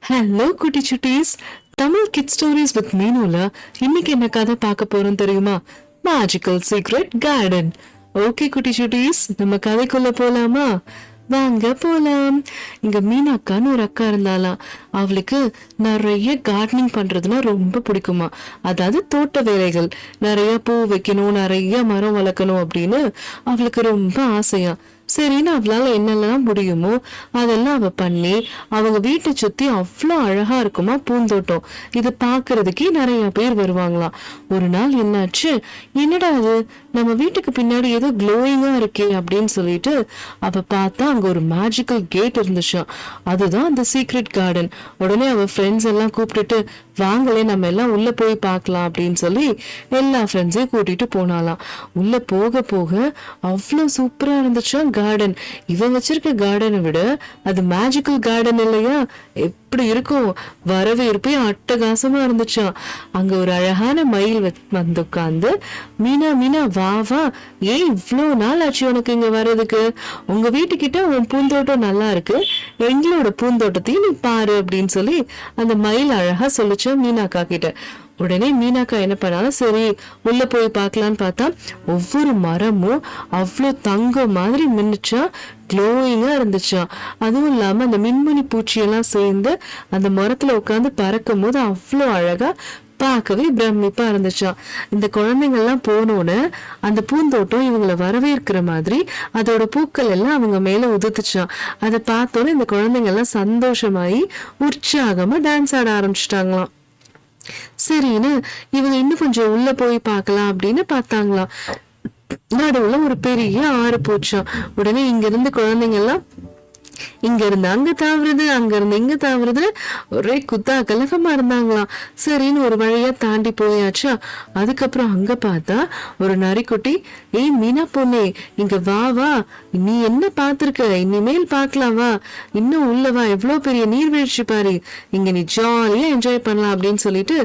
Hello குட்டி சுட்டீஸ், Tamil kit stories with மீனுல இன்னைக்கு என்ன கதை பார்க்க போறோம் தெரியுமா? Magical secret garden. ஓகே குட்டி சுட்டீஸ், நம்ம கதைக்குள்ள போலாமா? வாங்க போலாம். இங்க மீனாக்கான்னு ஒரு அக்கா இருந்தாலாம். அவளுக்கு நிறைய கார்டனிங் பண்றதுன்னா ரொம்ப பிடிக்குமா. அதாவது தோட்ட வேலைகள், நிறைய பூ வைக்கணும், நிறைய மரம் வளர்க்கணும் அப்படின்னு அவளுக்கு ரொம்ப ஆசையா. சரின்னு அவளால என்னெல்லாம் முடியுமோ அதெல்லாம் அவ பண்ணி அவங்க வீட்டை சுத்தி அவ்வளோ அழகா இருக்குமா பூந்தோட்டம். இது பாக்குறதுக்கே நிறைய பேர் வருவாங்களாம். ஒரு நாள் என்னாச்சு, என்னடா அது நம்ம வீட்டுக்கு பின்னாடி ஏதோ க்ளோயிங்கா இருக்கே அப்படின்னு சொல்லிட்டு அவ பார்த்தா அங்க ஒரு மேஜிக்கல் கேட் இருந்துச்சாம். அதுதான் அந்த சீக்ரெட் கார்டன். உடனே அவ ஃப்ரெண்ட்ஸ் எல்லாம் கூப்பிட்டுட்டு வாங்களே நம்ம எல்லாம் உள்ள போய் பார்க்கலாம் அப்படின்னு சொல்லி எல்லா ஃப்ரெண்ட்ஸையும் கூட்டிட்டு போனாலாம். உள்ள போக போக அவ்வளோ சூப்பரா இருந்துச்சா கார்டன். இவன் வச்சிருக்க கார்டனை விட அது மேஜிக்கல் கார்டன் இல்லையா, எப்படி இருக்கும். வரவேற்பே அட்டகாசமா இருந்துச்சாம். அங்க ஒரு அழகான மயில் வந்து உட்கார்ந்து மீனா மீனா வா வா, ஏன் இவ்வளோ நாள் ஆச்சு உனக்கு இங்க வர்றதுக்கு? உங்க வீட்டுக்கிட்ட உன் பூந்தோட்டம் நல்லா இருக்கு, எங்களோட பூந்தோட்டத்தையும் நீ பாரு அப்படின்னு சொல்லி அந்த மயில் அழகா சொல்லிச்சா மீனாக்கா கிட்ட. உடனே மீனாக்கா என்ன பண்ணாலும் சரி உள்ள போய் பார்க்கலான்னு பார்த்தா ஒவ்வொரு மரமும் அவ்வளோ தங்கம் மாதிரி மின்னுச்சா, க்ளோயிங்கா இருந்துச்சா. அதுவும் இல்லாம அந்த மின்மணி பூச்சியெல்லாம் சேர்ந்து அந்த மரத்துல உட்காந்து பறக்கும் போது அவ்வளோ அழகா பார்க்கவே பிரமிப்பா இருந்துச்சாம். இந்த குழந்தைங்க எல்லாம் போனோன்னு அந்த பூந்தோட்டம் இவங்களை வரவேற்கிற மாதிரி அதோட பூக்கள் எல்லாம் அவங்க மேல உதுத்துச்சான். அதை பார்த்தோன்னே இந்த குழந்தைங்க எல்லாம் சந்தோஷமாயி உற்சாகமா டான்ஸ் ஆட ஆரம்பிச்சுட்டாங்களாம். சரின்னு இவங்க இன்னும் கொஞ்சம் உள்ள போய் பார்க்கலாம் அப்படின்னு பார்த்தாங்களாம். நடுவுல ஒரு பெரிய ஆறு போச்சாம். உடனே இங்க இருந்து குழந்தைங்க எல்லாம் இங்க இருந்து அங்க தாவுறது, அங்க இருந்து இங்க தாவுறது, ஒரே குத்தா கலகமா இருந்தாங்களாம். சரின்னு ஒரு வழியா தாண்டி போயாச்சா. அதுக்கப்புறம் அங்க பார்த்தா ஒரு நரிக்குட்டி, ஏய் மீனா பொண்ணே இங்க வா வா, நீ என்ன பாத்திருக்க, இனிமேல் பாக்கலாம் வா, இன்னும் உள்ளவா, எவ்வளவு பெரிய நீர்வீழ்ச்சி பாரு, இங்க நீ ஜாலியா என்ஜாய் பண்ணலாம் அப்படின்னு சொல்லிட்டு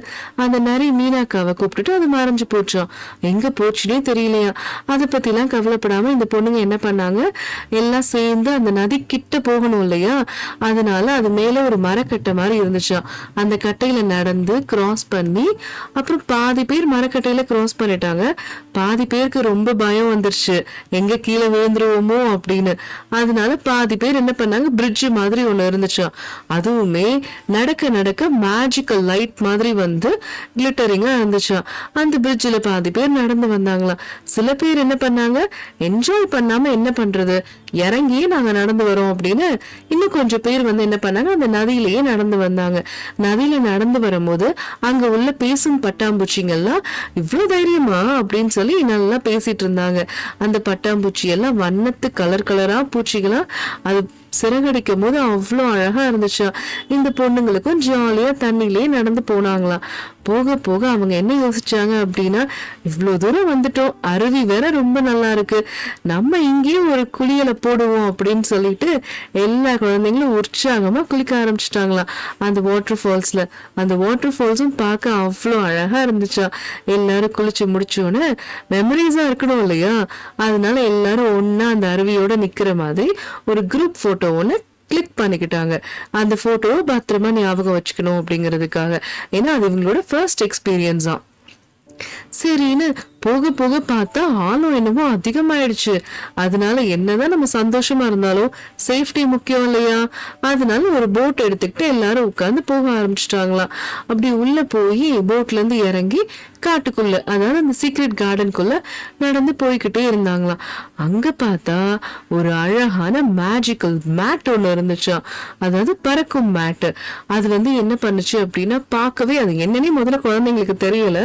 அந்த நரி மீனாக்காவை கூப்பிட்டுட்டு அது மறைஞ்சு போச்சான். எங்க போச்சுன்னே தெரியலையா. அதை பத்தி எல்லாம் கவலைப்படாம இந்த பொண்ணுங்க என்ன பண்ணாங்க, எல்லாம் சேர்ந்து அந்த நதி கிட்ட போகணும் இல்லையா, அதனால அது மேல ஒரு மரக்கட்டை மாதிரி இருந்துச்சா. அந்த கட்டையில நடந்து கிராஸ் பண்ணி அப்புறம் பாதி பேர் மரக்கட்டையில கிராஸ் பண்ணிட்டாங்க. பாதி பேருக்கு ரொம்ப பயம் வந்துருச்சு, எங்க கீழே விழுந்துருவோமோ அப்படின்னு. அதனால பாதி பேர் என்ன பண்ணாங்க, பிரிட்ஜ் மாதிரி ஒண்ணு இருந்துச்சா. அதுவுமே நடக்க நடக்க மேஜிக்கல் லைட் மாதிரி வந்து கிளிட்டரிங்கா இருந்துச்சா. அந்த பிரிட்ஜ்ல பாதி பேர் நடந்து வந்தாங்களாம். சில பேர் என்ன பண்ணாங்க, என்ஜாய் பண்ணாம என்ன பண்றது, இறங்கியே நாங்க நடந்து வரோம் அப்படின்னு இன்னும் கொஞ்சம் பேர் வந்து என்ன பண்ணாங்க, அந்த நதியிலேயே நடந்து வந்தாங்க. நதியில நடந்து வரும்போது அங்க உள்ள பேசும் பட்டாம்பூச்சிங்கெல்லாம் இவ்வளவு தைரியமா அப்படின்னு சொல்லி நல்லா பேசிட்டு இருந்தாங்க. அந்த பட்டாம்பூச்சி எல்லாம் வண்ணத்து கலர் கலரா பூச்சிகளா அது சிறகடிக்கும் போது அவ்வளோ அழகா இருந்துச்சா. இந்த பொண்ணுங்களுக்கும் ஜாலியா தண்ணிலே நடந்து போனாங்களாம். போக போக அவங்க என்ன யோசிச்சாங்க அப்படின்னா, இவ்வளவு தூரம் வந்துட்டோம், அருவி வேற ரொம்ப நல்லா இருக்கு, நம்ம இங்கேயே ஒரு குளியலை போடுவோம் அப்படின்னு சொல்லிட்டு எல்லா குழந்தைங்களும் உற்சாகமா குளிக்க ஆரம்பிச்சுட்டாங்களாம் அந்த வாட்டர் ஃபால்ஸ்ல. அந்த வாட்டர் ஃபால்ஸும் பார்க்க அவ்வளோ அழகா இருந்துச்சா. எல்லாரும் குளிச்சு முடிச்சோன்னு மெமரிஸா இருக்கணும் இல்லையா, அதனால எல்லாரும் ஒன்னா அந்த அருவியோட நிக்கிற மாதிரி ஒரு குரூப் போட்டோ ஒண்ணு கிளிக் பண்ணிக்கிட்டாங்க. அந்த போட்டோவை பத்திரமா ஞாபகம் வச்சுக்கணும் அப்படிங்கிறதுக்காக. ஏன்னா அது இவங்களோட ஃபர்ஸ்ட் எக்ஸ்பீரியன்ஸ் தான். சரின்னு போக போக பார்த்தா ஆளும் என்னமோ அதிகமாயிடுச்சு. அதனால என்னதான் நம்ம சந்தோஷமா இருந்தாலும் சேஃப்டி முக்கியம் இல்லையா, அதனால ஒரு போட் எடுத்துக்கிட்டு எல்லாரும் உட்கார்ந்து போக ஆரம்பிச்சுட்டாங்களாம். அப்படி உள்ள போய் போட்ல இருந்து இறங்கி காட்டுக்குள்ள, அதாவது அந்த சீக்ரெட் கார்டனுக்குள்ள நடந்து போய்கிட்டே இருந்தாங்களாம். அங்க பார்த்தா ஒரு அழகான மேஜிக்கல் மேட் ஒண்ணு இருந்துச்சா, அதாவது பறக்கும் மேட். அது வந்து என்ன பண்ணுச்சு அப்படின்னா, பார்க்கவே அது என்னன்னே முதல்ல குழந்தைங்களுக்கு தெரியல,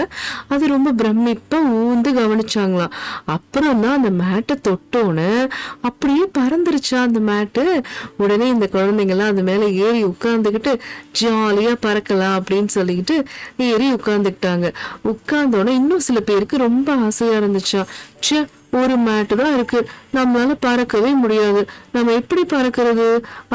அது ரொம்ப பிரமிப்பா ஊந்து கவனிச்சாங்களாம். அப்புறம் தான் அந்த மேட்டை தொட்டோன்னு அப்படியே பறந்துருச்சா அந்த மேட்டு. உடனே இந்த குழந்தைங்க எல்லாம் அது மேல ஏறி உட்கார்ந்துக்கிட்டு ஜாலியா பறக்கலாம் அப்படின்னு சொல்லிட்டு ஏறி உட்கார்ந்துக்கிட்டாங்க. உட்கார்ந்தோன்னே இன்னும் சில பேருக்கு ரொம்ப ஆசையா இருந்துச்சா, ச்சே ஒரு மேட்டு தான் இருக்கு, நம்மளால பறக்கவே முடியாது, நம்ம எப்படி பறக்கிறது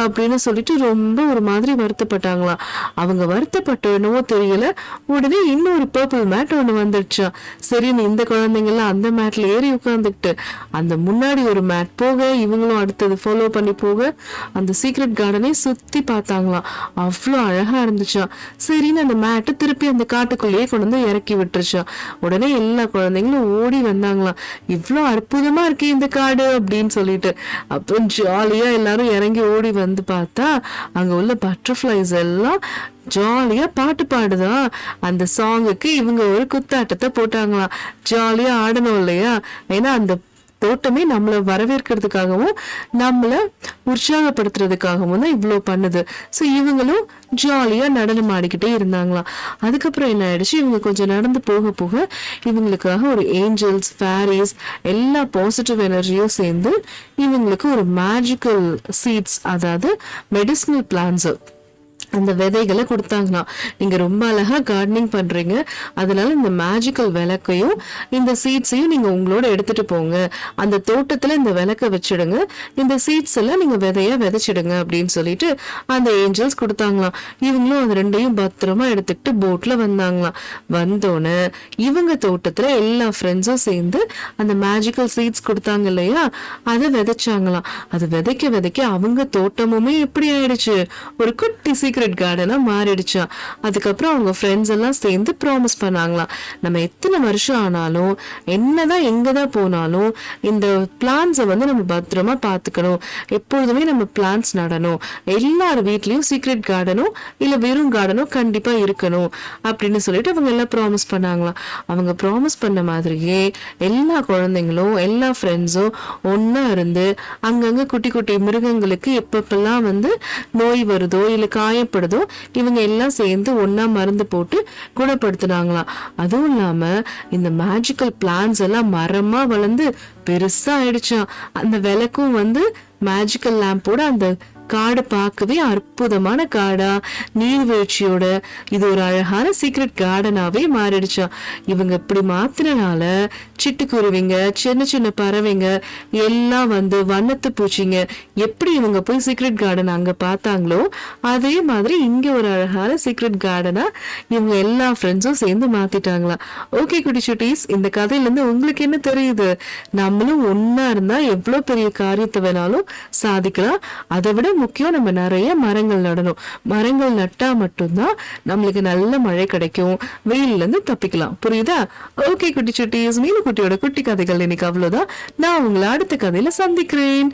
அப்படின்னு சொல்லிட்டு ரொம்ப ஒரு மாதிரி வருத்தப்பட்டாங்களாம். அவங்க வருத்தப்பட்ட என்னவோ தெரியல, உடனே இன்னொரு பர்பிள் மேட் ஒண்ணு வந்துடுச்சா. சரின்னு இந்த குழந்தைங்க எல்லாம் அந்த மேட்ல ஏறி உட்கார்ந்துக்கிட்டு அந்த முன்னாடி ஒரு மேட் போக இவங்களும் அடுத்தது ஃபாலோ பண்ணி போக அந்த சீக்ரெட் கார்டனை சுத்தி பார்த்தாங்களாம். அவ்வளோ அழகா இருந்துச்சா. சரின்னு அந்த மேட்டு திருப்பி அந்த காட்டுக்குள்ளேயே கொண்டு வந்து இறக்கி விட்டுருச்சா. உடனே எல்லா குழந்தைங்களும் ஓடி வந்தாங்களாம், இவ்வளோ அற்புதமா இருக்கு இந்த காடு அப்படின்னு சொல்லிட்டு. அப்புறம் ஜாலியா எல்லாரும் இறங்கி ஓடி வந்து பார்த்தா அங்க உள்ள பட்டர்ஃபிளைஸ் எல்லாம் ஜாலியா பாட்டு பாடுதா. அந்த சாங்குக்கு இவங்க ஒரு குத்தாட்டத்தை போட்டாங்களாம். ஜாலியா ஆடணும் இல்லையா, ஏன்னா அந்த தோட்டமே நம்மள வரவேற்கிறதுக்காகவும் நம்மள உற்சாகப்படுத்துறதுக்காகவும் தான் இவ்வளவு பண்ணுது. ஸோ இவங்களும் ஜாலியா நடனம் ஆடிக்கிட்டே இருந்தாங்களாம். அதுக்கப்புறம் என்ன ஆயிடுச்சு, இவங்க கொஞ்சம் நடந்து போக போக இவங்களுக்காக ஒரு ஏஞ்சல்ஸ், ஃபேரிஸ் எல்லா பாசிட்டிவ் எனர்ஜியும் சேர்ந்து இவங்களுக்கு ஒரு மேஜிக்கல் சீட்ஸ், அதாவது மெடிசினல் பிளான்ஸ், அந்த விதைகளை கொடுத்தாங்களாம். நீங்க ரொம்ப அழகா கார்டனிங் பண்றீங்க, அதனால இந்த மேஜிக்கல் விளக்கையும் இந்த சீட்ஸையும் நீங்க உங்களோட எடுத்துட்டு போங்க, அந்த தோட்டத்துல இந்த விளக்க வச்சிடுங்க, இந்த சீட்ஸ் எல்லாம் நீங்க விதையா விதைச்சிடுங்க அப்படின்னு சொல்லிட்டு அந்த ஏஞ்சல்ஸ் கொடுத்தாங்களாம். இவங்களும் அது ரெண்டையும் பத்திரமா எடுத்துக்கிட்டு போட்ல வந்தாங்களாம். வந்தோடனே இவங்க தோட்டத்துல எல்லா ஃப்ரெண்ட்ஸும் சேர்ந்து அந்த மேஜிக்கல் சீட்ஸ் கொடுத்தாங்க இல்லையா, அதை விதைச்சாங்களாம். அது விதைக்க விதைக்க அவங்க தோட்டமுமே எப்படி ஆயிடுச்சு, ஒரு குட்டி சீக்கிரம் கார்டனா மாறிடுச்சா. அதுக்கப்புறம் அவங்க ஃப்ரெண்ட்ஸ் எல்லாம் சேர்ந்து ப்ராமிஸ் பண்ணாங்களாம், நம்ம எத்தனை வருஷம் ஆனாலும் என்னதான் எங்கதான் போனாலும் இந்த பிளான்ஸை வந்து நம்ம பத்திரமா பாத்துக்கணும், எப்பொழுதுமே நம்ம பிளான்ஸ் நடணும், எல்லார் வீட்லயும் சீக்ரெட் கார்டனும் இல்ல வெறும் கார்டனும் கண்டிப்பா இருக்கணும் அப்படின்னு சொல்லிட்டு அவங்க எல்லாம் ப்ராமிஸ் பண்ணாங்களாம். அவங்க ப்ராமிஸ் பண்ண மாதிரியே எல்லா குழந்தைங்களும் எல்லா ஃப்ரெண்ட்ஸும் ஒன்னா இருந்து அங்கங்க குட்டி குட்டி மிருகங்களுக்கு எப்பப்பெல்லாம் வந்து நோய் வருதோ இல்ல காயப்படுதோ இவங்க எல்லாம் சேர்ந்து ஒன்னா மருந்து போட்டு குணப்படுத்தினாங்களாம். அதுவும் இல்லாம இந்த மேஜிக்கல் பிளான்ஸ் எல்லாம் மரமா வளர்ந்து பெருசா ஆயிடுச்சாம். அந்த விளக்கும் வந்து மேஜிக்கல் லேம்போட அந்த காடு பார்க்கவே அற்புதமான காடா, நீர்வீழ்ச்சியோட இது ஒரு அழகான சீக்ரெட் கார்டனாவே மாறிடுச்சா. இவங்க இப்படி மாத்தினால சிட்டுக்குருவிங்க, சின்ன சின்ன பறவைங்க எல்லாம் வந்து வண்ணத்து பூச்சிங்க எப்படி இவங்க போய் சீக்ரெட் கார்டன் அங்க பார்த்தாங்களோ அதே மாதிரி இங்க ஒரு அழகான சீக்ரெட் கார்டனா இவங்க எல்லா ஃப்ரெண்ட்ஸும் சேர்ந்து மாத்திட்டாங்களா. ஓகே குட்டி சுட்டீஸ், இந்த கதையில இருந்து உங்களுக்கு என்ன தெரியுது, நம்மளும் ஒன்னா இருந்தா எவ்வளவு பெரிய காரியத்தை வேணாலும் சாதிக்கலாம். அதை விட முக்கியம் நம்ம நிறைய மரங்கள் நடணும். மரங்கள் நட்டா மட்டும்தான் நம்மளுக்கு நல்ல மழை கிடைக்கும், வெயில்ல இருந்து தப்பிக்கலாம். புரியுதா? ஓகே குட்டி சுட்டீஸ், மீனு குட்டியோட குட்டி கதைகள் இன்னைக்கு அவ்வளவுதான். நான் உங்களை அடுத்த கதையில சந்திக்கிறேன்.